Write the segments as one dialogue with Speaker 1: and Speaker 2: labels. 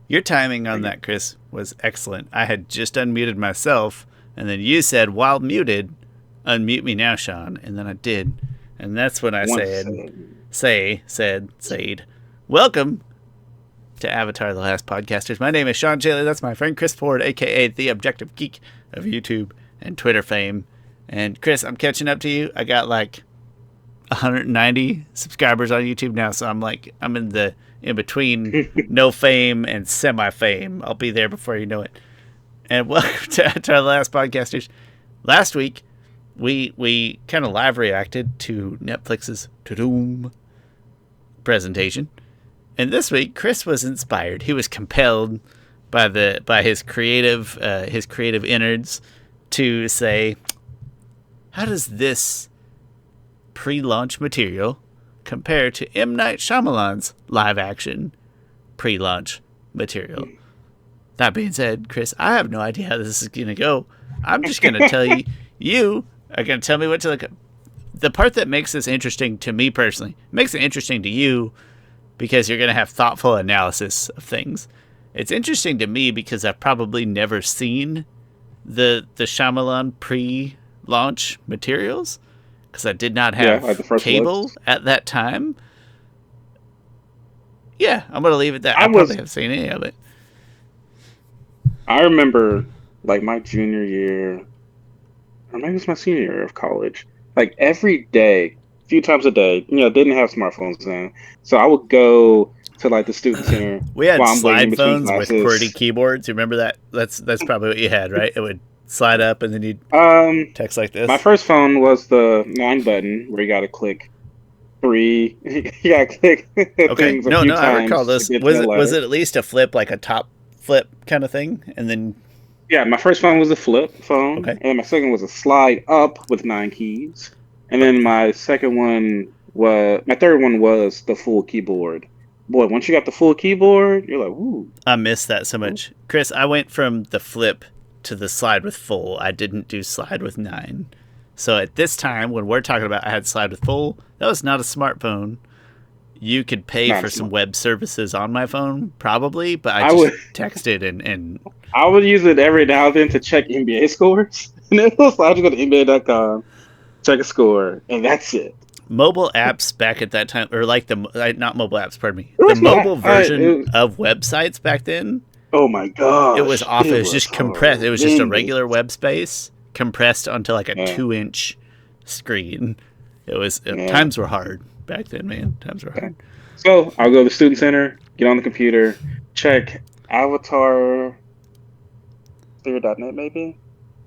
Speaker 1: Your timing on that, Chris, was excellent. I had just unmuted myself, and then you said, while muted, unmute me now, Sean. And then I did. And that's when I said, welcome to Avatar: The Last Podcasters. My name is Sean Taylor. That's my friend Chris Ford, a.k.a. The Objective Geek of YouTube and Twitter fame. And Chris, I'm catching up to you. I got like 190 subscribers on YouTube now, so I'm in between no fame and semi-fame. I'll be there before you know it. And welcome to The Last Podcasters. Last week, we kind of live reacted to Netflix's Tudum presentation. And this week, Chris was inspired. He was compelled by his creative innards to say, how does this pre-launch material compare to M. Night Shyamalan's live-action pre-launch material? That being said, Chris, I have no idea how this is going to go. I'm just going to tell you, you are going to tell me what to look at. The part that makes this interesting to me personally, makes it interesting to you because you're going to have thoughtful analysis of things. It's interesting to me because I've probably never seen the Shyamalan pre-launch materials because I did not have cable at that time. Yeah, I'm going to leave it at that. I probably haven't seen any of it.
Speaker 2: I remember, like, my junior year, or maybe it was my senior year of college, like, every day, a few times a day, didn't have smartphones then, so I would go to, like, the student center.
Speaker 1: We had slide phones with QWERTY keyboards. You remember that? That's probably what you had, right? It would slide up and then you'd text like this.
Speaker 2: My first phone was the 9 button where you got to click 3. You got to click things a few times.
Speaker 1: I recall this. Was it at least a flip, like a top flip kind of thing? And then
Speaker 2: my first phone was a flip phone, and my second was a slide up with 9 keys, and then my third one was the full keyboard. Boy, once you got the full keyboard, you're like, woo.
Speaker 1: I miss that so much. Chris, I went from the flip to the slide with full. I didn't do slide with 9. So at this time, when we're talking about I had slide with full, that was not a smartphone. You could pay for some web services on my phone, probably, but I just texted and
Speaker 2: I would use it every now and then to check NBA scores. And it was like, I just go to NBA.com, check a score, and that's it.
Speaker 1: Mobile apps back at that time, or like not mobile apps, pardon me. The mobile version of websites back then.
Speaker 2: Oh my god.
Speaker 1: It was awful. It was just compressed. It was just a regular web space compressed onto like a 2-inch screen. It was times were hard back then, man. Times were hard.
Speaker 2: So I'll go to the student center, get on the computer, check Avatar Theory.net maybe.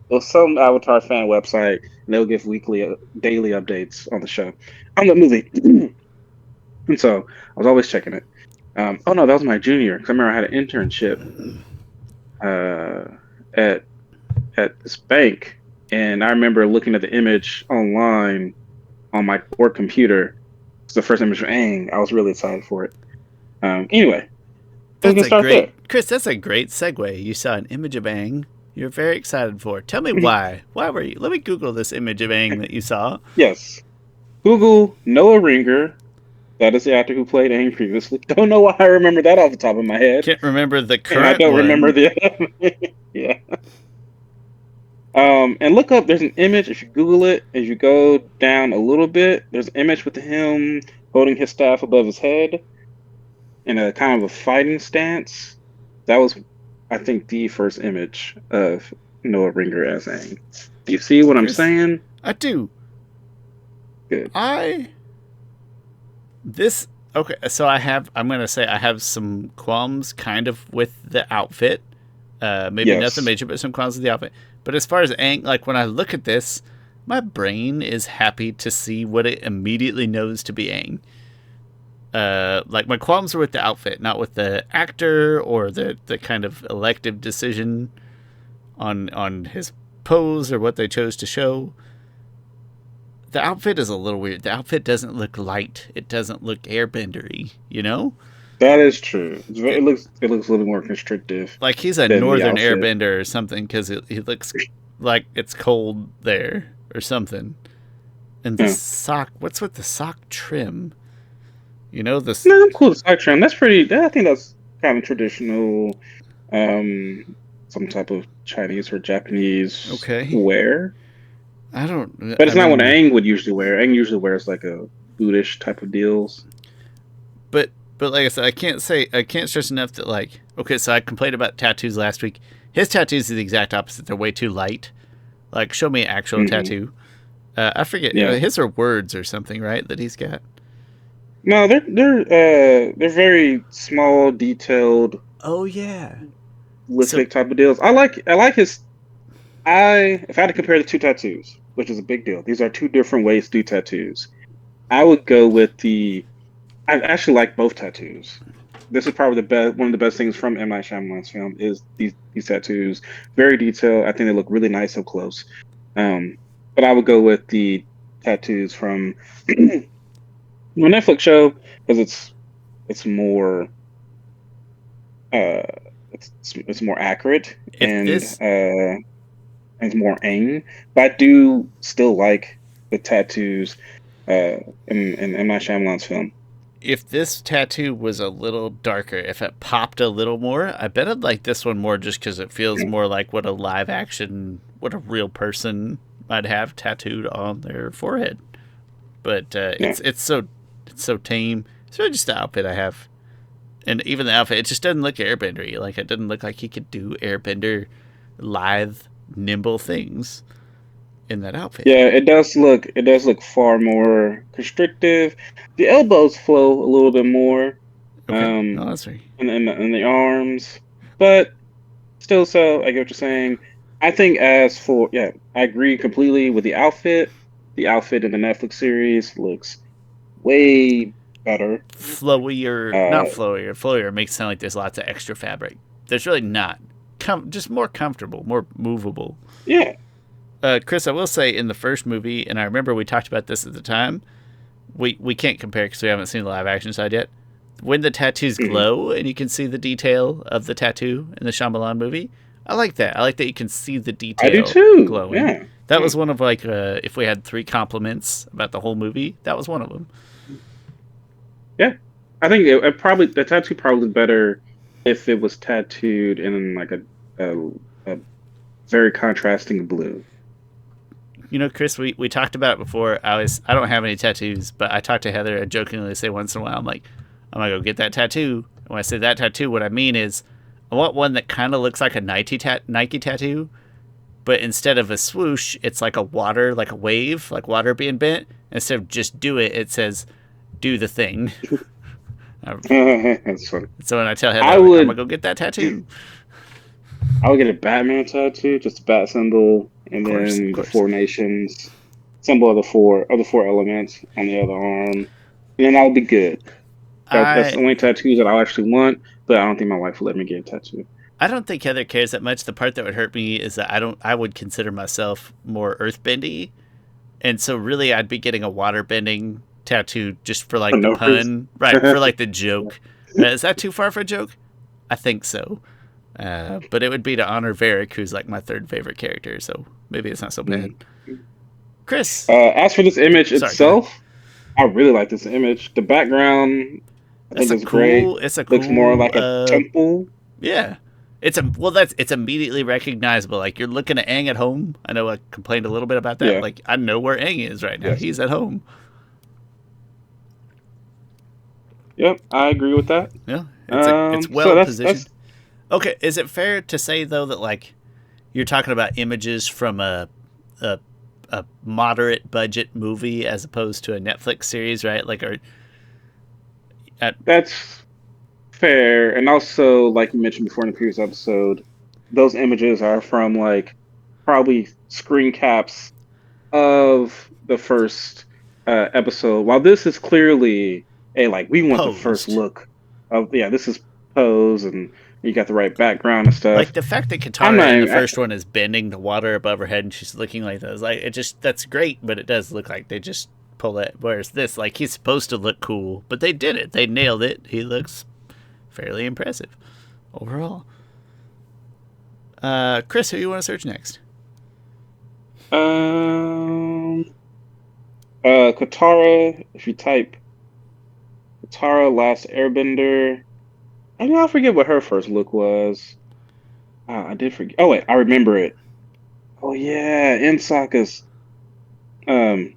Speaker 2: It was some Avatar fan website, and they'll give daily updates on the show, on the movie. And so I was always checking it. That was my junior. Because I remember I had an internship at this bank, and I remember looking at the image online on my work computer. It's the first image of Aang. I was really excited for it. Anyway,
Speaker 1: Chris, that's a great segue. You saw an image of Aang. You're very excited for it. Tell me why. Why were you? Let me Google this image of Aang that you saw.
Speaker 2: Yes. Google Noah Ringer. That is the actor who played Aang previously. Don't know why I remember that off the top of my head.
Speaker 1: Can't remember the current one.
Speaker 2: I don't remember the yeah. And look up, there's an image, if you Google it, as you go down a little bit, there's an image with him holding his staff above his head in a kind of a fighting stance. That was, I think, the first image of Noah Ringer as Aang. Do you see what I'm saying?
Speaker 1: I do.
Speaker 2: Good.
Speaker 1: So I'm going to say I have some qualms kind of with the outfit. Maybe nothing major, but some qualms with the outfit. But as far as Aang, like when I look at this, my brain is happy to see what it immediately knows to be Aang. Like my qualms are with the outfit, not with the actor or the kind of elective decision on his pose or what they chose to show. The outfit is a little weird. The outfit doesn't look light. It doesn't look airbendery, you know?
Speaker 2: That is true. It looks a little more constrictive.
Speaker 1: Like he's a northern airbender or something because he looks like it's cold there or something. And the sock, what's with the sock trim? You know, this.
Speaker 2: No, I'm cool with sock trim. That's pretty. I think that's kind of traditional, some type of Chinese or Japanese
Speaker 1: Okay.
Speaker 2: wear.
Speaker 1: I don't.
Speaker 2: But
Speaker 1: I
Speaker 2: it's not what
Speaker 1: mean,
Speaker 2: Aang would usually wear. Aang usually wears like a Buddhist type of deals.
Speaker 1: but like I said, I can't stress enough that like okay, so I complained about tattoos last week. His tattoos are the exact opposite. They're way too light. Like, show me an actual
Speaker 2: Hmm.
Speaker 1: tattoo. I forget.
Speaker 2: Yeah.
Speaker 1: His are words or something, right? That he's got.
Speaker 2: No, they're very small, detailed,
Speaker 1: Oh yeah. So
Speaker 2: lipstick type of deals. I like his. I if I had to compare the two tattoos, which is a big deal. These are two different ways to do tattoos. I would go with the. I actually like both tattoos. This is probably the best, one of the best things from M. Night Shyamalan's film is these tattoos. Very detailed. I think they look really nice up close. Um, but I would go with the tattoos from the Netflix show because it's more uh it's more accurate
Speaker 1: if this
Speaker 2: and it's more aim. But I do still like the tattoos in M. Night Shyamalan's film.
Speaker 1: if this tattoo was a little darker, if it popped a little more, I bet I'd like this one more just because it feels more like what a live action, what a real person might have tattooed on their forehead. But
Speaker 2: Yeah.
Speaker 1: it's so tame. It's really just the outfit I have, and even the outfit, it just doesn't look airbendery. Like it doesn't look like he could do airbender, lithe, nimble things in that outfit.
Speaker 2: Yeah, it does look far more constrictive. The elbows flow a little bit more,
Speaker 1: Okay, no,
Speaker 2: um,
Speaker 1: that's right.
Speaker 2: and the arms, but still, so I get what you're saying. I think as for yeah, I agree completely with the outfit. The outfit in the Netflix series looks way better.
Speaker 1: Flowier, not
Speaker 2: Uh,
Speaker 1: flowier. Flowier makes it sound like there's lots of extra fabric. There's really not. Just more comfortable, more movable.
Speaker 2: yeah.
Speaker 1: Chris, I will say in the first movie, and I remember we talked about this at the time. We can't compare because we haven't seen the live action side yet. When the tattoos
Speaker 2: Mhm.
Speaker 1: glow and you can see the detail of the tattoo in the Shyamalan movie, I like that. I like that you can see the
Speaker 2: I do
Speaker 1: detail
Speaker 2: too.
Speaker 1: glowing.
Speaker 2: Yeah.
Speaker 1: That
Speaker 2: Yeah.
Speaker 1: was one of like if we had three compliments about the whole movie, that was one of them.
Speaker 2: Yeah. I think it probably the tattoo probably better if it was tattooed in like a very contrasting blue.
Speaker 1: You know, Chris, we talked about it before. I don't have any tattoos, but I talk to Heather. I jokingly say once in a while, I'm gonna go get that tattoo. And when I say that tattoo, what I mean is, I want one that kind of looks like a Nike tattoo, but instead of a swoosh, it's like a water, like a wave, like water being bent. Instead of just do it, it says do the thing.
Speaker 2: That's funny.
Speaker 1: So when I tell Heather,
Speaker 2: I
Speaker 1: I'm gonna
Speaker 2: would
Speaker 1: go get that tattoo.
Speaker 2: I would get a Batman tattoo, just a bat symbol,
Speaker 1: Of
Speaker 2: and
Speaker 1: course, of
Speaker 2: then the
Speaker 1: course.
Speaker 2: four nations, symbol of the four elements on the other arm. And then I'll be good. That's
Speaker 1: I
Speaker 2: the only tattoos that I'll actually want, but I don't think my wife will let me get a tattoo.
Speaker 1: I don't think Heather cares that much. The part that would hurt me is that I would consider myself more earthbendy, and so really I'd be getting a water bending tattoo just for
Speaker 2: For
Speaker 1: like the
Speaker 2: no reason.
Speaker 1: pun, right? For like the joke. Is that too far for a joke? I think so. But it would be to honor Varric, who's like my third favorite character. So maybe it's not so bad.
Speaker 2: Mm.
Speaker 1: Chris,
Speaker 2: As for this image
Speaker 1: sorry, go ahead.
Speaker 2: itself, I really like this image. The background, I think, is great.
Speaker 1: It's a
Speaker 2: Looks more
Speaker 1: cool
Speaker 2: like a temple.
Speaker 1: yeah. It's immediately recognizable. Like you're looking at Aang at home. I know I complained a little bit about that.
Speaker 2: Yeah.
Speaker 1: Like I know where Aang is right now.
Speaker 2: Yes.
Speaker 1: He's at home.
Speaker 2: Yep. I agree with that.
Speaker 1: Yeah. It's
Speaker 2: So
Speaker 1: well
Speaker 2: that's
Speaker 1: positioned. Okay, is it fair to say though that like you're talking about images from a a moderate budget movie as opposed to a Netflix series, right? Like or at
Speaker 2: that's fair. And also, like you mentioned before in the previous episode, those images are from like probably screen caps of the first episode. While this is clearly a like we want the first
Speaker 1: posed.
Speaker 2: look of yeah, this is pose and you got the right background and
Speaker 1: Like
Speaker 2: stuff.
Speaker 1: the fact that
Speaker 2: I'm
Speaker 1: Katara
Speaker 2: not
Speaker 1: in the
Speaker 2: even,
Speaker 1: first one is bending the water above her head and she's looking like that. It's like it just that's great, but it does look like they just pull it. Whereas this, like he's supposed to look cool, but they did it. They nailed it. He looks fairly impressive overall. Chris, who you want to search next?
Speaker 2: um Katara, if you type Katara Last Airbender, I forget what her first look was. I did forget. Oh wait, I remember it. Oh yeah, in Sokka's. Um,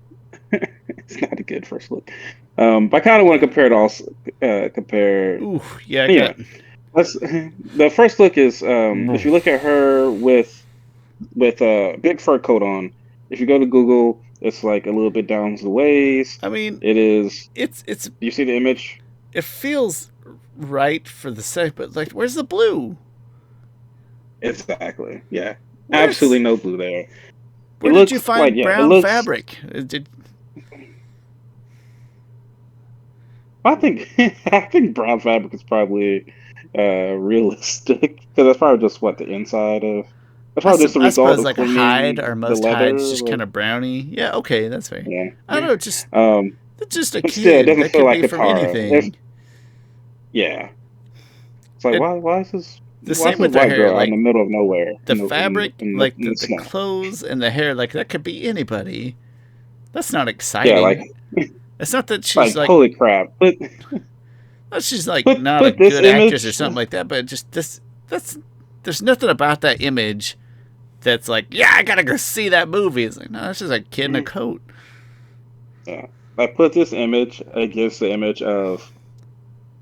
Speaker 2: it's not a good first look. But I kind of want to compare it also. Compare.
Speaker 1: Ooh, yeah, I got.
Speaker 2: Anyway, let's. The first look is if you look at her with a big fur coat on. If you go to Google, it's like a little bit down to the waist.
Speaker 1: I mean,
Speaker 2: It is.
Speaker 1: it's
Speaker 2: Do you see the image?
Speaker 1: it feels right for the sec, but like, where's the blue?
Speaker 2: Exactly. Yeah.
Speaker 1: Where's
Speaker 2: Absolutely no blue there.
Speaker 1: where
Speaker 2: It
Speaker 1: did you
Speaker 2: looks like
Speaker 1: find
Speaker 2: yeah. It
Speaker 1: brown
Speaker 2: looks.
Speaker 1: fabric? Did
Speaker 2: I think I think brown fabric is probably realistic because that's probably just what the inside of. That's probably just the
Speaker 1: I
Speaker 2: result
Speaker 1: suppose
Speaker 2: of
Speaker 1: like a hide,
Speaker 2: cleaning
Speaker 1: or
Speaker 2: the
Speaker 1: most hides
Speaker 2: leather.
Speaker 1: just kind of browny. Yeah, okay, that's fair.
Speaker 2: Yeah.
Speaker 1: I don't know, just
Speaker 2: Um,
Speaker 1: it's just a
Speaker 2: but still, it
Speaker 1: kid.
Speaker 2: doesn't
Speaker 1: That
Speaker 2: feel
Speaker 1: could
Speaker 2: like
Speaker 1: be from
Speaker 2: Katara. If
Speaker 1: anything.
Speaker 2: yeah, it's like
Speaker 1: And the
Speaker 2: why is
Speaker 1: same
Speaker 2: this
Speaker 1: with her
Speaker 2: white
Speaker 1: hair,
Speaker 2: girl out in
Speaker 1: like
Speaker 2: the middle of nowhere
Speaker 1: the fabric,
Speaker 2: in
Speaker 1: like
Speaker 2: the
Speaker 1: the
Speaker 2: snow?
Speaker 1: clothes and the hair, like that could be anybody. That's not
Speaker 2: Yeah,
Speaker 1: exciting. It's not that she's
Speaker 2: like
Speaker 1: like,
Speaker 2: holy crap!
Speaker 1: she's like not a
Speaker 2: Put this
Speaker 1: good actress or
Speaker 2: image.
Speaker 1: something like that, but just this, that's, there's nothing about that image that's like, yeah, I gotta go see that movie. It's like, no, that's just a kid in a coat.
Speaker 2: Yeah, like put this image against the image of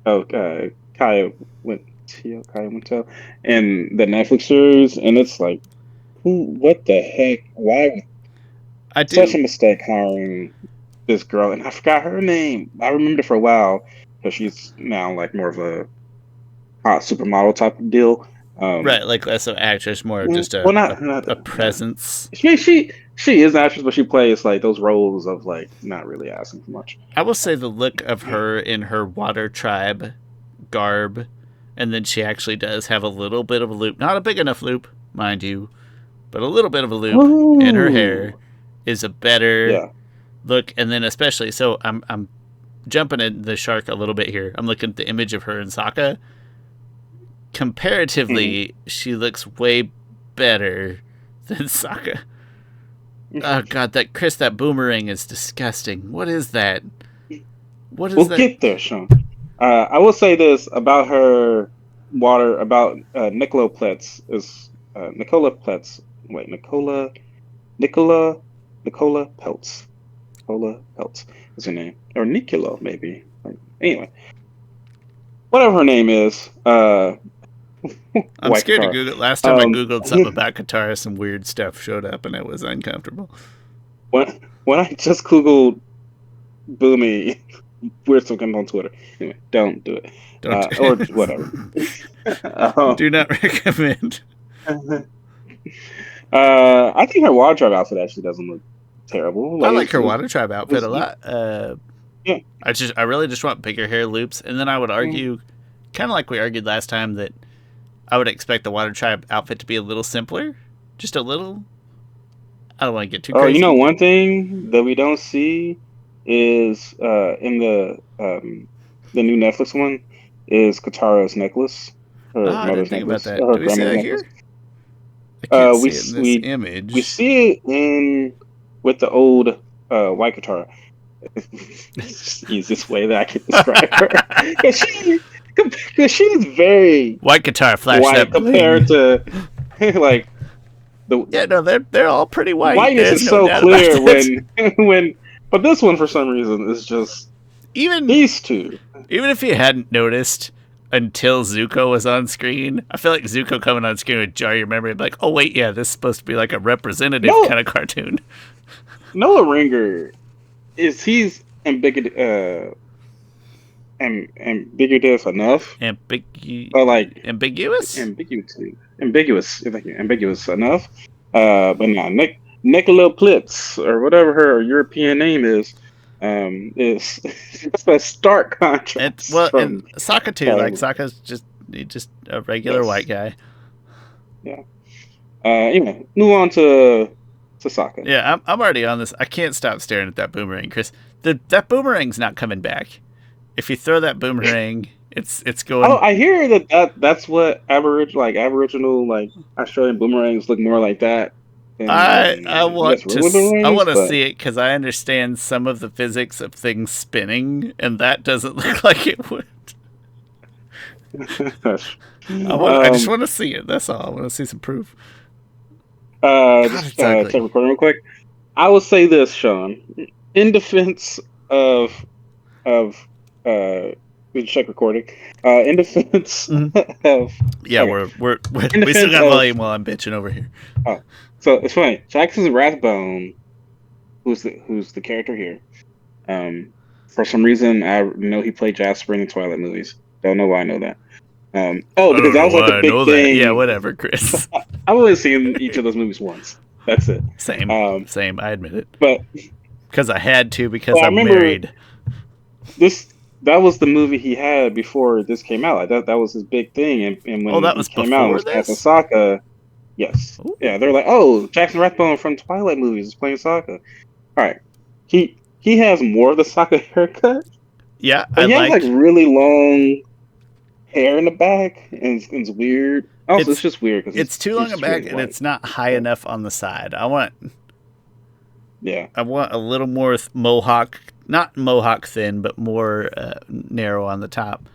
Speaker 2: Kaya Wintel in the Netflix series, and it's like, who? What the heck? Why?
Speaker 1: I
Speaker 2: Such
Speaker 1: do.
Speaker 2: a mistake hiring this girl, and I forgot her name. I remembered it for a while because she's now like more of a hot supermodel type of deal.
Speaker 1: Right, like less of an actress, more of just
Speaker 2: Well, not
Speaker 1: a
Speaker 2: yeah.
Speaker 1: presence.
Speaker 2: She is an actress, but she plays like those roles of like not really asking for much.
Speaker 1: I will say the look of her in her Water Tribe garb, and then she actually does have a little bit of a loop, not a big enough loop, mind you, but a little bit of a loop in her hair
Speaker 2: Oh,
Speaker 1: is a better
Speaker 2: yeah.
Speaker 1: look. And then especially, so I'm jumping in the shark a little bit here. I'm looking at the image of her in Sokka.
Speaker 2: Mhm.
Speaker 1: Comparatively, she looks way better than Sokka. Oh god, that boomerang is disgusting. What is that? What is
Speaker 2: We'll
Speaker 1: that?
Speaker 2: get there, Sean. I will say this about her water about Nicola Pletz is Nicola Pletz. Wait, Nicola Nicola Peltz. Nicola Peltz is her name, or Nicola maybe. Anyway, whatever her name is,
Speaker 1: I'm
Speaker 2: White
Speaker 1: scared to
Speaker 2: Katara.
Speaker 1: Google it. Last time I
Speaker 2: Um,
Speaker 1: Googled something about Katara, some weird stuff showed up and it was uncomfortable.
Speaker 2: when I just googled Boomy, weird stuff comes on Twitter. Anyway, don't do it,
Speaker 1: Don't
Speaker 2: or whatever.
Speaker 1: do not recommend.
Speaker 2: I think her wardrobe outfit actually doesn't look terrible.
Speaker 1: I
Speaker 2: Like
Speaker 1: like her Water Tribe outfit a
Speaker 2: it's
Speaker 1: lot.
Speaker 2: yeah.
Speaker 1: I really just want bigger hair loops, and then I would argue, kind of like we argued last time, that I would expect the Water Tribe outfit to be a little simpler, just a little. I don't want to get too
Speaker 2: Oh, you know,
Speaker 1: crazy.
Speaker 2: one thing that we don't see is in the new Netflix one is Katara's necklace,
Speaker 1: Oh,
Speaker 2: her
Speaker 1: I didn't
Speaker 2: mother's
Speaker 1: think about
Speaker 2: necklace,
Speaker 1: that.
Speaker 2: or her
Speaker 1: Do we see
Speaker 2: grandmother's
Speaker 1: that
Speaker 2: necklace.
Speaker 1: here? I can't
Speaker 2: We
Speaker 1: see it in this
Speaker 2: we
Speaker 1: image.
Speaker 2: see it in with the old white Katara. It's the easiest way that I can describe her because she's very
Speaker 1: White guitar, flash
Speaker 2: white
Speaker 1: that
Speaker 2: compared
Speaker 1: bling.
Speaker 2: to like
Speaker 1: Yeah,
Speaker 2: the
Speaker 1: no, they're all pretty white.
Speaker 2: whiteness
Speaker 1: There's
Speaker 2: is
Speaker 1: no
Speaker 2: so
Speaker 1: doubt about
Speaker 2: clear
Speaker 1: that.
Speaker 2: when but this one for some reason is just
Speaker 1: Even
Speaker 2: these two.
Speaker 1: even if you hadn't noticed until Zuko was on screen, I feel like Zuko coming on screen would jar your memory. Like, oh wait, yeah, this is supposed to be like a representative
Speaker 2: No,
Speaker 1: kind of cartoon.
Speaker 2: Noah Ringer he's ambiguous enough, but like
Speaker 1: Ambiguous.
Speaker 2: ambiguous enough. But no, Nicola Plitz or whatever her European name is just a stark
Speaker 1: And
Speaker 2: contrast
Speaker 1: well, and
Speaker 2: from
Speaker 1: Sokka too. Like
Speaker 2: Kylo.
Speaker 1: Sokka's just a regular white
Speaker 2: Yes,
Speaker 1: guy.
Speaker 2: yeah. Anyway, move on to Sokka.
Speaker 1: Yeah, I'm already on this. I can't stop staring at that boomerang, Chris. That boomerang's not coming back. If you throw that boomerang, it's
Speaker 2: Oh,
Speaker 1: going.
Speaker 2: I hear that's what Aboriginal like Australian boomerangs look more like that
Speaker 1: I
Speaker 2: than I guess regular
Speaker 1: I
Speaker 2: boomerangs,
Speaker 1: want to
Speaker 2: but
Speaker 1: see it because I understand some of the physics of things spinning, and that doesn't look like it would. I just want to see it. That's all. I want to see some proof.
Speaker 2: Just check recording real quick. I will say this, Sean, in defense of we check recording. In defense of
Speaker 1: yeah, okay. We still got volume while I'm bitching over here.
Speaker 2: Oh, so it's funny. Jackson Rathbone, who's the character here. For some reason, I know he played Jasper in the Twilight movies. Don't know why I know that. Because that was like the big thing.
Speaker 1: Yeah, whatever, Chris.
Speaker 2: I've only seen each of those movies once. That's it.
Speaker 1: Same. Same. I admit it.
Speaker 2: But
Speaker 1: because I had to, because I'm married.
Speaker 2: That was the movie he had before this came out. Like that was his big thing. And when
Speaker 1: that was
Speaker 2: it came out, it was Captain Sokka. Yes. Ooh. Yeah, they're like, oh, Jackson Rathbone from Twilight movies is playing Sokka. All right. He has more of the Sokka haircut.
Speaker 1: Yeah,
Speaker 2: but he has like really long hair in the back, and it's weird. Also, it's just weird because
Speaker 1: it's too long in the back, and it's not high enough on the side. I want a little more mohawk, not mohawk thin, but more narrow on the top.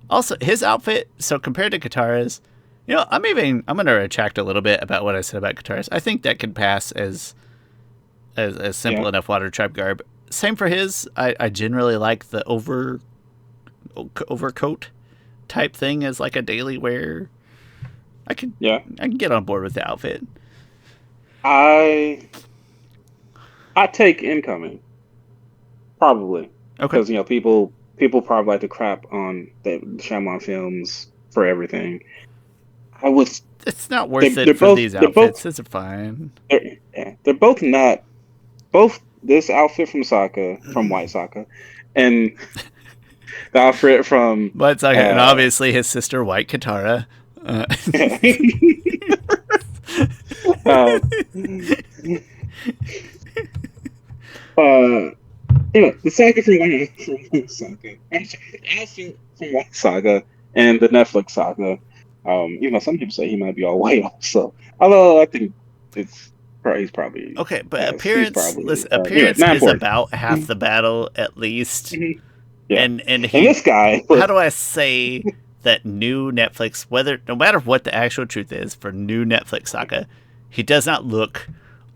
Speaker 1: Also, his outfit. So compared to Katara's, I'm going to retract a little bit about what I said about Katara's. I think that could pass as simple enough Water Tribe garb. Same for his. I generally like the overcoat type thing as like a daily wear. I can get on board with the outfit.
Speaker 2: I take incoming, probably. Okay. Because people probably like to crap on the Shyamalan films for everything.
Speaker 1: It's not worth it for these outfits. It's fine.
Speaker 2: They're both not. Both this outfit from Sokka, from White Sokka, and the outfit from
Speaker 1: White Sokka, and obviously his sister White Katara.
Speaker 2: The Sokka from White Sokka, the outfit from White Sokka, and the Netflix Sokka. Some people say he might be all white also. Although I think he's probably
Speaker 1: okay, but appearance is about half the battle at least. Mm-hmm. Yeah. And
Speaker 2: this guy.
Speaker 1: How do I say that new Netflix? No matter what the actual truth is for new Netflix Sokka, he does not look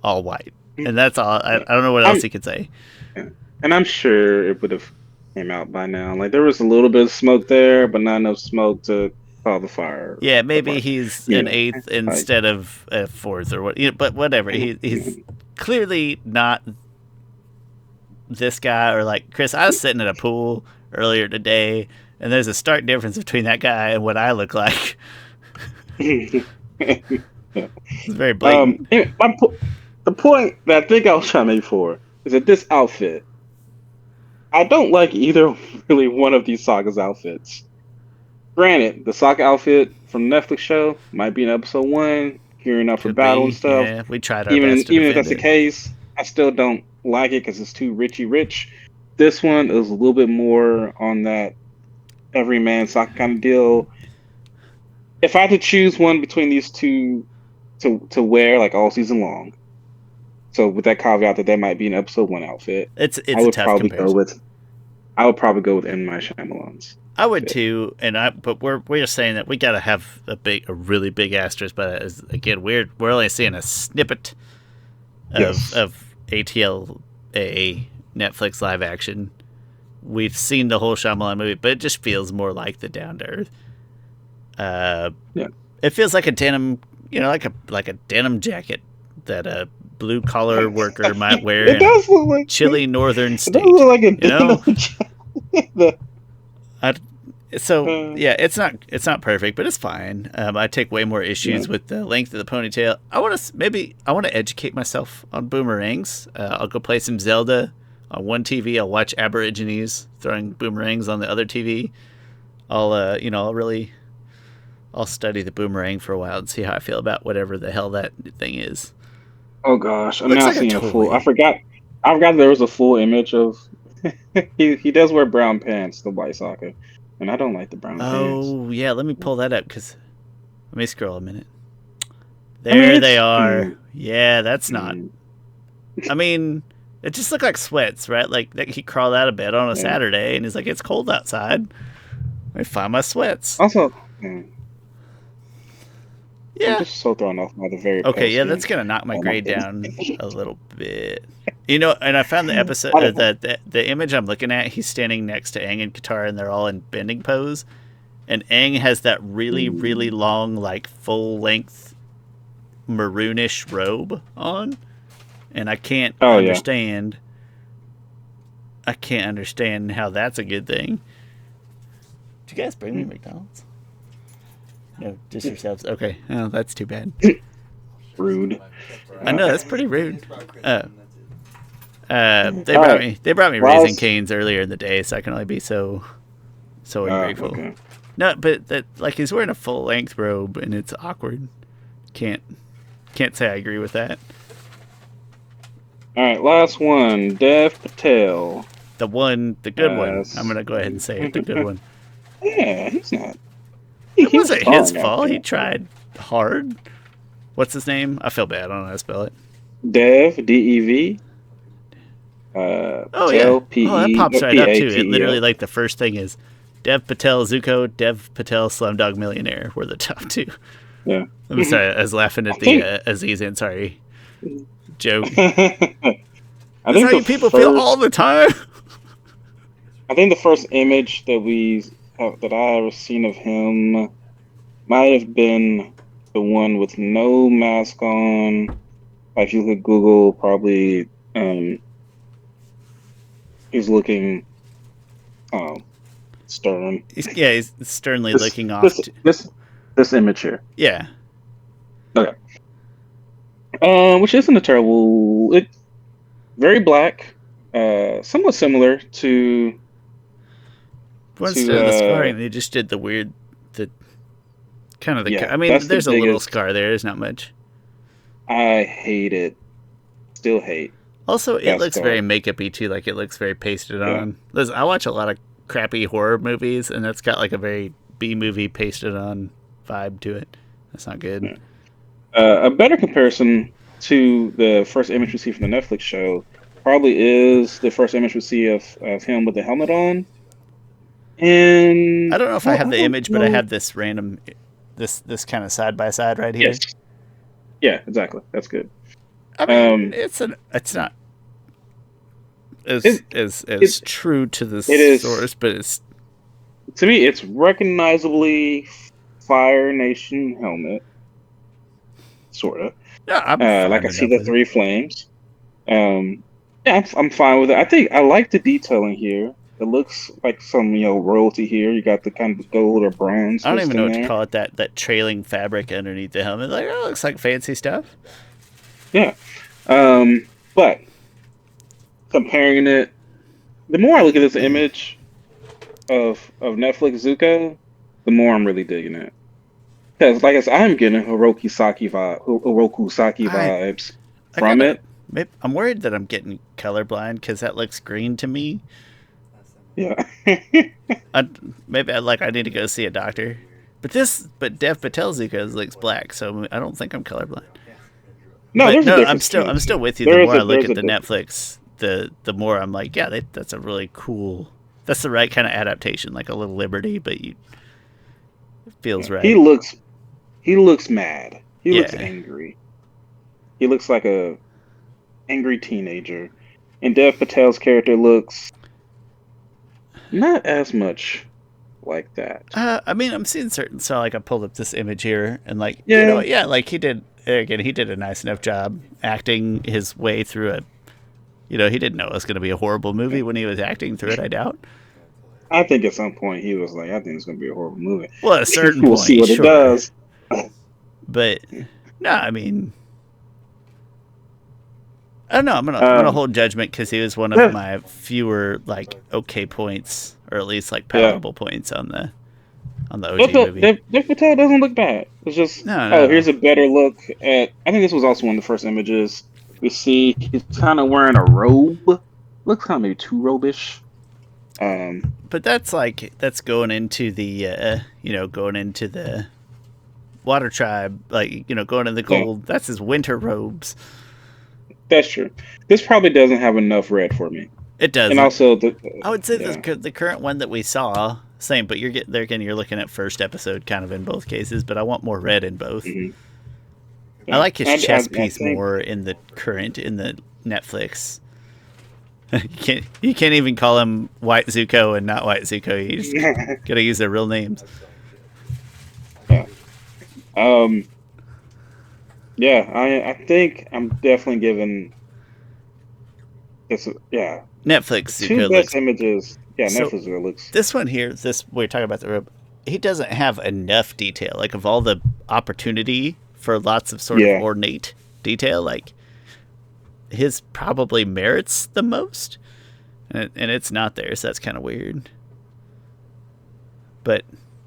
Speaker 1: all white, and that's all. I don't know what else he could say.
Speaker 2: And I'm sure it would have came out by now. Like there was a little bit of smoke there, but not enough smoke to call the fire.
Speaker 1: Yeah, maybe he's an eighth instead of a fourth or what. But whatever. He's clearly not this guy. Or like Chris, I was sitting at a pool earlier today, and there's a stark difference between that guy and what I look like. It's very blatant.
Speaker 2: The point that I think I was trying to make before is that this outfit, I don't like either really one of these Sokka's outfits. Granted, the Sokka outfit from the Netflix show might be in episode 1, gearing up for battle and stuff.
Speaker 1: Yeah, we tried our best to
Speaker 2: even if that's the case, I still don't like it because it's too Richie rich. This one is a little bit more on that everyman Sokka kind of deal. If I had to choose one between these two to wear like all season long, so with that caveat that might be an episode 1 outfit,
Speaker 1: I would probably go with
Speaker 2: M. Night Shyamalan's.
Speaker 1: I would too, but we're just saying that we got to have a really big asterisk. But again, we're only seeing a snippet of ATLA Netflix live action. We've seen the whole Shyamalan movie, but it just feels more like the Down to Earth. It feels like a denim, like a denim jacket that a blue collar worker might wear in a chilly northern state. It does look like a denim jacket. It's not perfect, but it's fine. I take way more issues with the length of the ponytail. I want to educate myself on boomerangs. I'll go play some Zelda on one TV. I'll watch Aborigines throwing boomerangs on the other TV. I'll study the boomerang for a while and see how I feel about whatever the hell that thing is.
Speaker 2: Oh gosh, I'm not seeing a full. I forgot there was a full image of. he does wear brown pants, the White Sokka, and I don't like the brown pants.
Speaker 1: Oh yeah, let me pull that up let me scroll a minute. There they are. Cute. Yeah, that's not. I mean, it just looked like sweats, right? Like he crawled out of bed on a Saturday, and he's like, "It's cold outside." me find my sweats.
Speaker 2: Also,
Speaker 1: Yeah.
Speaker 2: I'm just so thrown off by the very.
Speaker 1: Okay, yeah,
Speaker 2: posting.
Speaker 1: that's gonna knock my
Speaker 2: Oh,
Speaker 1: grade
Speaker 2: my
Speaker 1: down
Speaker 2: goodness.
Speaker 1: a little bit. You know, and I found the episode, the image I'm looking at. He's standing next to Aang and Katara, and they're all in bending pose. And Aang has that really, really long, like full length maroonish robe on, and I can't understand. I can't understand how that's a good thing. Did you guys bring me McDonald's? No, just yourselves. Okay, oh, that's too bad.
Speaker 2: Rude.
Speaker 1: I know that's pretty rude. They brought me Raising Cane's earlier in the day, so I can only be so ungrateful.
Speaker 2: Okay.
Speaker 1: No, but that like he's wearing a full length robe and it's awkward. Can't say I agree with that.
Speaker 2: All right, last one. Dev Patel.
Speaker 1: The good one. I'm gonna go ahead and say it. The good one.
Speaker 2: Yeah, he's not.
Speaker 1: It wasn't his fault. He tried hard. What's his name? I feel bad. I don't know how to spell it.
Speaker 2: Dev, D-E-V.
Speaker 1: Oh, yeah. That pops right up, too. It literally, like, the first thing is Dev Patel, Zuko, Dev Patel, Slumdog Millionaire were the top two.
Speaker 2: Yeah.
Speaker 1: I'm sorry. I was laughing at the Aziz Ansari joke. That's how you people feel all the time.
Speaker 2: I think the first image that I ever seen of him might have been the one with no mask on. If you could Google, probably he's looking stern.
Speaker 1: He's sternly looking off.
Speaker 2: This image here.
Speaker 1: Yeah.
Speaker 2: Okay. Which isn't a terrible. Very black. Somewhat similar to.
Speaker 1: Instead of the scarring, they just did the weird, I mean, there's a little scar there. There's not much.
Speaker 2: I hate it. Still hate.
Speaker 1: Also, it looks very makeup-y too. Like it looks very pasted on. Listen, I watch a lot of crappy horror movies, and that's got like a very B-movie pasted on vibe to it. That's not good.
Speaker 2: A better comparison to the first image we see from the Netflix show probably is the first image we see of him with the helmet on. And
Speaker 1: I don't know if I have the image, but I have this random, this kind of side by side right here.
Speaker 2: Yes. Yeah, exactly. That's good.
Speaker 1: I mean, it's not as true to the source, but it's
Speaker 2: to me it's recognizably Fire Nation helmet, sorta.
Speaker 1: Yeah,
Speaker 2: like I see the three flames. Yeah, I'm fine with it. I think I like the detailing here. It looks like some, royalty here. You got the kind of gold or bronze.
Speaker 1: I don't even know what to call it. That trailing fabric underneath the helmet. Like, it looks like fancy stuff.
Speaker 2: Yeah. But comparing it, the more I look at this image of Netflix Zuko, the more I'm really digging it. Because, like I said, I'm getting Oroku Saki vibes from it.
Speaker 1: I'm worried that I'm getting colorblind because that looks green to me.
Speaker 2: Yeah.
Speaker 1: I need to go see a doctor. But Dev Patel Zuko looks black, so I don't think I'm colorblind. I'm still with you. The more I look at the Netflix, the more I'm like, yeah, that's a really cool. That's the right kind of adaptation, like a little liberty, but it feels right.
Speaker 2: He looks mad. He looks angry. He looks like a angry teenager, and Dev Patel's character looks not as much like that.
Speaker 1: I mean, I'm seeing certain. So, like, I pulled up this image here, and like, like he did a nice enough job acting his way through it. He didn't know it was going to be a horrible movie when he was acting through it. I doubt.
Speaker 2: I think at some point he was like, "I think it's going to be a horrible movie."
Speaker 1: Well, at a certain
Speaker 2: we'll
Speaker 1: point,
Speaker 2: see what it does.
Speaker 1: But no, I mean, I don't know. I'm gonna hold judgment because he was one of my fewer okay points, or at least palatable points on the OG movie.
Speaker 2: Dev Patel doesn't look bad. It's just here's a better look at. I think this was also one of the first images we see. He's kind of wearing a robe. Looks kind of maybe too robe-ish.
Speaker 1: But that's going into the Water Tribe, going into the gold. That's his winter robes.
Speaker 2: That's true. This probably doesn't have enough red for me.
Speaker 1: It does.
Speaker 2: And also,
Speaker 1: I would say the current one that we saw Same, but you're looking at first episode kind of in both cases, but I want more red in both.
Speaker 2: Mhm.
Speaker 1: I like his
Speaker 2: I
Speaker 1: chess piece
Speaker 2: think-
Speaker 1: more in the Netflix. You can't even call him White Zuko and not White Zuko. You just gotta use their real names.
Speaker 2: I think I'm definitely giving this. Yeah,
Speaker 1: Netflix
Speaker 2: two
Speaker 1: Zuko
Speaker 2: best
Speaker 1: looks.
Speaker 2: images. Yeah,
Speaker 1: So-
Speaker 2: Netflix Zuko looks.
Speaker 1: This one here, we're talking about the robe. He doesn't have enough detail. Like of all the opportunity for lots of sort
Speaker 2: Yeah.
Speaker 1: of ornate detail, like his probably merits the most, and it's not there, so that's kind of weird. But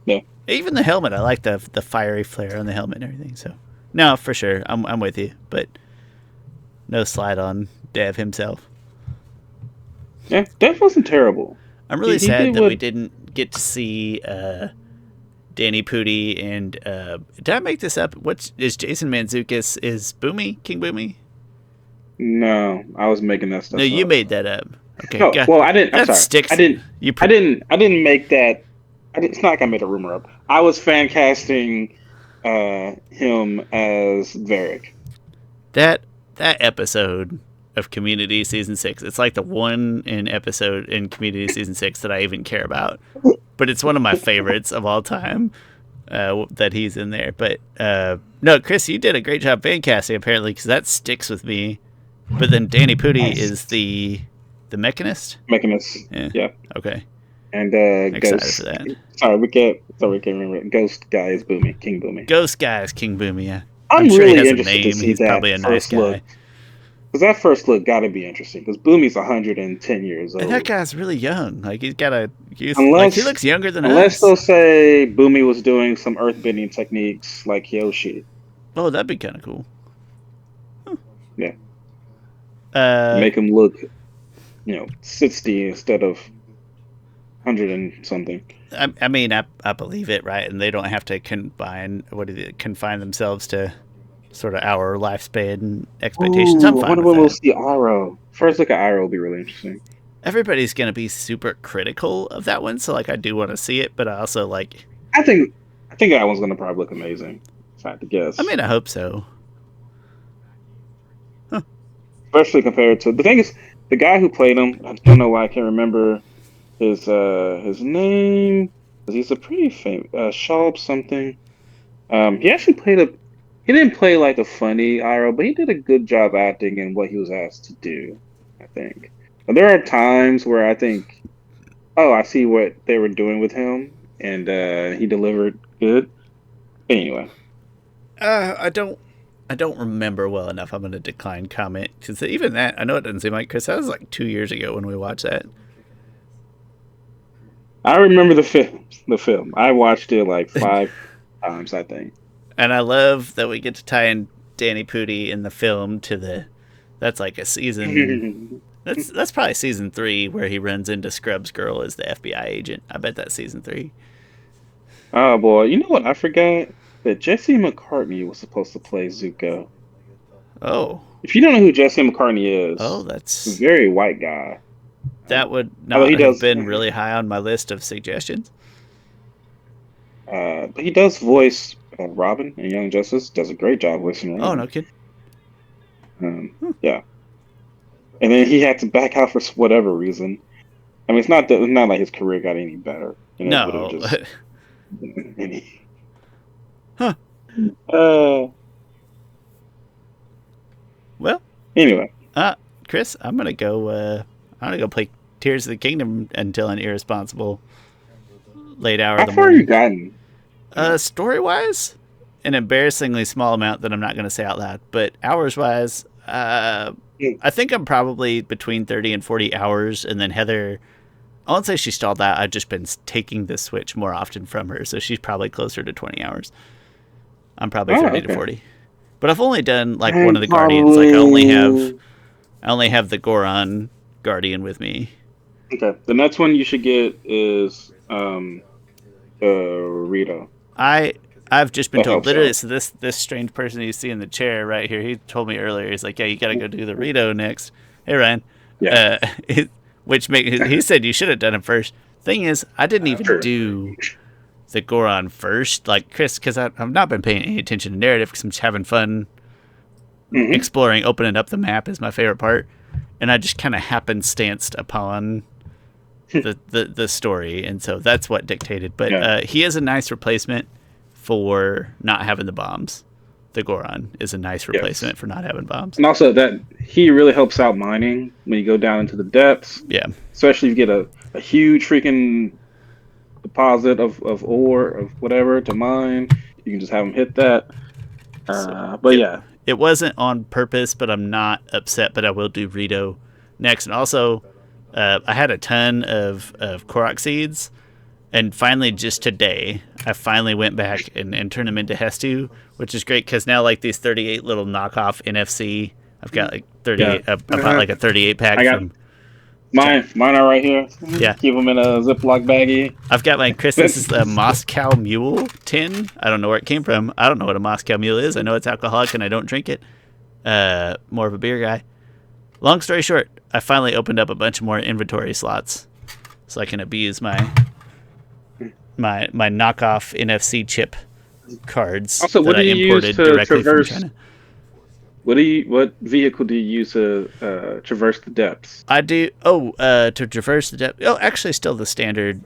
Speaker 2: Yeah.
Speaker 1: even the helmet, I like the fiery flare on the helmet and everything. So no, for sure, I'm with you. But no slide on Dev himself.
Speaker 2: Yeah, Dev wasn't terrible.
Speaker 1: I'm really
Speaker 2: He
Speaker 1: sad
Speaker 2: did
Speaker 1: that we
Speaker 2: what-
Speaker 1: didn't get to see Danny Pudi and did I make this up? What is Jason Mantzoukas is Boomy King Boomy?
Speaker 2: No, I was making that stuff.
Speaker 1: No, you
Speaker 2: up.
Speaker 1: made that up. Okay,
Speaker 2: No,
Speaker 1: God,
Speaker 2: well, I didn't. I'm
Speaker 1: that
Speaker 2: sorry.
Speaker 1: sticks.
Speaker 2: I didn't.
Speaker 1: You
Speaker 2: I didn't make that. It's not like I made a rumor up. I was fan casting him as Varric.
Speaker 1: that episode of Community season 6. It's like the one episode in Community season 6 that I even care about. But it's one of my favorites of all time. That he's in there, but no, Chris, you did a great job fan casting apparently because that sticks with me. But then Danny Pudi
Speaker 2: Nice.
Speaker 1: is the Mechanist.
Speaker 2: Mechanist.
Speaker 1: Yeah.
Speaker 2: Yeah.
Speaker 1: Okay,
Speaker 2: And
Speaker 1: excited
Speaker 2: Ghost.
Speaker 1: for that.
Speaker 2: Sorry, we can't remember. Ghost guy is Boomy, King Boomy.
Speaker 1: Ghost guy is King Boomy. Yeah,
Speaker 2: I'm
Speaker 1: sure he
Speaker 2: really
Speaker 1: has a
Speaker 2: interested to
Speaker 1: name.
Speaker 2: see
Speaker 1: He's
Speaker 2: that
Speaker 1: probably a nice
Speaker 2: first
Speaker 1: guy.
Speaker 2: look. Because that first look got to be interesting. Because Boomy's 110 years old.
Speaker 1: And that guy's really young. Like he's got a youth.
Speaker 2: Unless-
Speaker 1: Like he looks younger than
Speaker 2: Unless
Speaker 1: us.
Speaker 2: they'll say Boomy was doing some earthbending techniques like Yoshi.
Speaker 1: Oh, that'd be kind of cool. Huh.
Speaker 2: Yeah.
Speaker 1: Uh,
Speaker 2: Make him look, 60 instead of 100 and something.
Speaker 1: I mean, I believe it, right? And they don't have to confine themselves to sort of our lifespan and expectations. I'm
Speaker 2: Ooh, I
Speaker 1: fine
Speaker 2: wonder
Speaker 1: with
Speaker 2: when we'll
Speaker 1: that.
Speaker 2: see Aro. First look at Aro will be really interesting.
Speaker 1: Everybody's gonna be super critical of that one, so like I do want to see it, but I also like.
Speaker 2: I think that one's gonna probably look amazing. If I had to guess.
Speaker 1: I mean, I hope so.
Speaker 2: Especially compared to the thing is the guy who played him. I don't know why I can't remember his name. He's a pretty famous Shalb something. He actually played he didn't play like a funny Iroh, but he did a good job acting in what he was asked to do, I think. But there are times where I think, oh, I see what they were doing with him, and he delivered good. Anyway,
Speaker 1: I don't remember well enough. I'm gonna decline comment because even that I know it doesn't seem like Chris. That was like 2 years ago when we watched that.
Speaker 2: I remember the film. I watched it like 5 times, I think.
Speaker 1: And I love that we get to tie in Danny Pudi in the film to that's like a season. That's probably season 3 where he runs into Scrubs Girl as the FBI agent. I bet that's season 3.
Speaker 2: Oh boy, you know what? I forgot that Jesse McCartney was supposed to play Zuko.
Speaker 1: Oh,
Speaker 2: If you don't know who Jesse McCartney is,
Speaker 1: oh,
Speaker 2: he's
Speaker 1: that's
Speaker 2: a very white guy.
Speaker 1: that would
Speaker 2: Although
Speaker 1: not
Speaker 2: he
Speaker 1: have
Speaker 2: does-
Speaker 1: been really high on my list of suggestions.
Speaker 2: But he does voice Robin and Young Justice. Does a great job voicing Robin.
Speaker 1: Oh no, kid.
Speaker 2: Yeah. And then he had to back out for whatever reason. I mean, it's not like his career got any better. You know,
Speaker 1: No.
Speaker 2: but it was just- any.
Speaker 1: Huh. Well,
Speaker 2: Anyway,
Speaker 1: Chris, I'm gonna go play Tears of the Kingdom until an irresponsible late hour
Speaker 2: how
Speaker 1: of the
Speaker 2: far have you
Speaker 1: morning.
Speaker 2: gotten?
Speaker 1: Story wise, an embarrassingly small amount that I'm not gonna say out loud. But hours wise, I think I'm probably between 30 and 40 hours. And then Heather, I won't say she stalled that. I've just been taking the Switch more often from her, so she's probably closer to 20 hours. I'm probably 30 to
Speaker 2: okay.
Speaker 1: 40. But I've only done like one of the Guardians. Like I only have the Goron Guardian with me.
Speaker 2: Okay, the next one you should get is Rito.
Speaker 1: I've just been
Speaker 2: That
Speaker 1: told
Speaker 2: helps
Speaker 1: literally.
Speaker 2: out.
Speaker 1: So this strange person you see in the chair right here, he told me earlier. He's like, yeah, you got to go do the Rito next. Hey Ryan,
Speaker 2: Yeah.
Speaker 1: he said you should have done it first. Thing is, I didn't even do the Goron first, like Chris, because I've not been paying any attention to narrative because I'm just having fun exploring. Opening up the map is my favorite part, and I just kind of happenstanced upon the story, and so that's what dictated. But he is a nice replacement for not having the bombs. The Goron is a nice replacement for not having bombs.
Speaker 2: And also that he really helps out mining when you go down into the depths.
Speaker 1: Yeah.
Speaker 2: Especially if you get a huge freaking deposit of ore, of whatever, to mine. You can just have him hit that.
Speaker 1: It wasn't on purpose, but I'm not upset, but I will do Rito next. And also, I had a ton of Korok seeds. And finally, just today, I finally went back and turned them into Hestu, which is great because now, like, these 38 little knockoff NFC, I've got like 38, about like a 38 pack.
Speaker 2: Mine are right here.
Speaker 1: Yeah.
Speaker 2: Keep them in a Ziploc baggie.
Speaker 1: I've got my Chris. This is a Moscow Mule tin. I don't know where it came from. I don't know what a Moscow Mule is. I know it's alcoholic and I don't drink it. More of a beer guy. Long story short, I finally opened up a bunch more inventory slots so I can abuse my knockoff NFC chip cards
Speaker 2: also, what
Speaker 1: that
Speaker 2: do
Speaker 1: I
Speaker 2: you
Speaker 1: imported
Speaker 2: use to
Speaker 1: directly
Speaker 2: traverse,
Speaker 1: from China.
Speaker 2: What vehicle do you use to traverse the depths?
Speaker 1: I do. To traverse the depth. Oh, actually, still the standard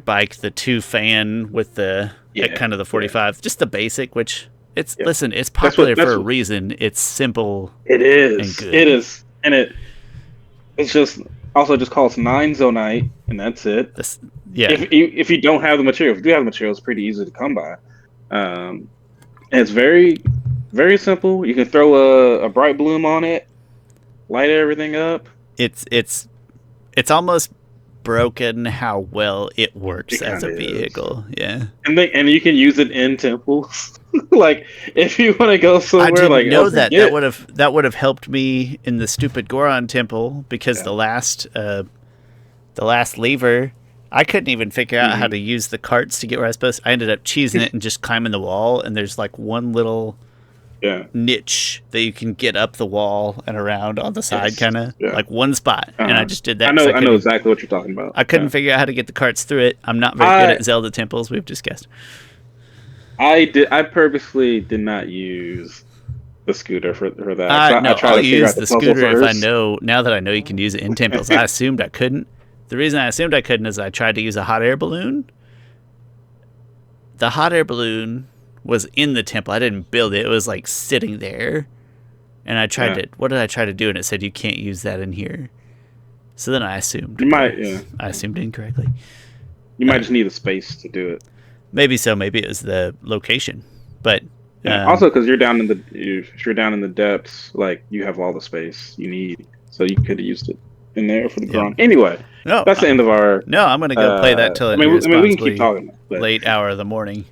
Speaker 1: bike, the 2-fan with the kind of the 45, just the basic. Which it's listen, it's popular for a reason. It's simple.
Speaker 2: It is.
Speaker 1: And good.
Speaker 2: It is, and it's just costs 9 zonite, and that's it. If you don't have the material, if you do have the material, it's pretty easy to come by. And it's very, very simple. You can throw a bright bloom on it, light everything up.
Speaker 1: It's almost broken how well it works as a vehicle. Yeah.
Speaker 2: And you can use it in temples. Like if you want to go somewhere,
Speaker 1: I didn't know that would have helped me in the stupid Goron temple because the last lever, I couldn't even figure out how to use the carts to get where I was supposed to. I ended up cheesing it and just climbing the wall, and there's like one little niche that you can get up the wall and around on the side, kind of like one spot. And I just did that.
Speaker 2: I know exactly what you're talking about.
Speaker 1: I couldn't figure out how to get the carts through it. I'm not very good at Zelda temples, we've discussed.
Speaker 2: I purposely did not use the scooter for that.
Speaker 1: I'll use the scooter if I know. Now that I know you can use it in temples, I assumed I couldn't. The reason I assumed I couldn't is I tried to use a hot air balloon. The hot air balloon was in the temple. I didn't build it. It was like sitting there. And I tried to, what did I try to do? And it said, you can't use that in here. So then I assumed. I assumed incorrectly.
Speaker 2: You might just need a space to do it.
Speaker 1: Maybe so. Maybe it was the location. But
Speaker 2: also because you're down in the depths, like you have all the space you need. So you could have used it in there for the ground. Anyway.
Speaker 1: No,
Speaker 2: that's the end of our.
Speaker 1: No, I'm gonna go play that till
Speaker 2: we can keep talking.
Speaker 1: Late hour of the morning.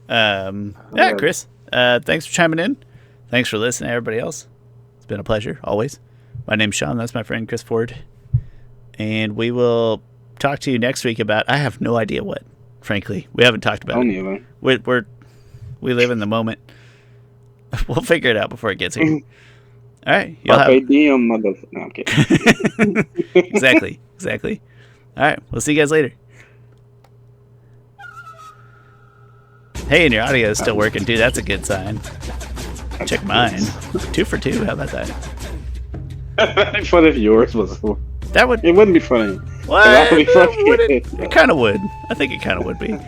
Speaker 1: Chris. Thanks for chiming in. Thanks for listening, everybody else. It's been a pleasure always. My name's Sean. That's my friend Chris Ford, and we will talk to you next week about. I have no idea what. Frankly, we haven't talked about it. We live in the moment. We'll figure it out before it gets here. All right.
Speaker 2: No, I'm kidding.
Speaker 1: Exactly. All right. We'll see you guys later. Hey, and your audio is still working, too. That's a good sign. Check mine. 2 for 2. How about that?
Speaker 2: That'd be funny if yours was.
Speaker 1: That would.
Speaker 2: It wouldn't be funny.
Speaker 1: What? That would be funny. It kind of would. I think it kind of would be.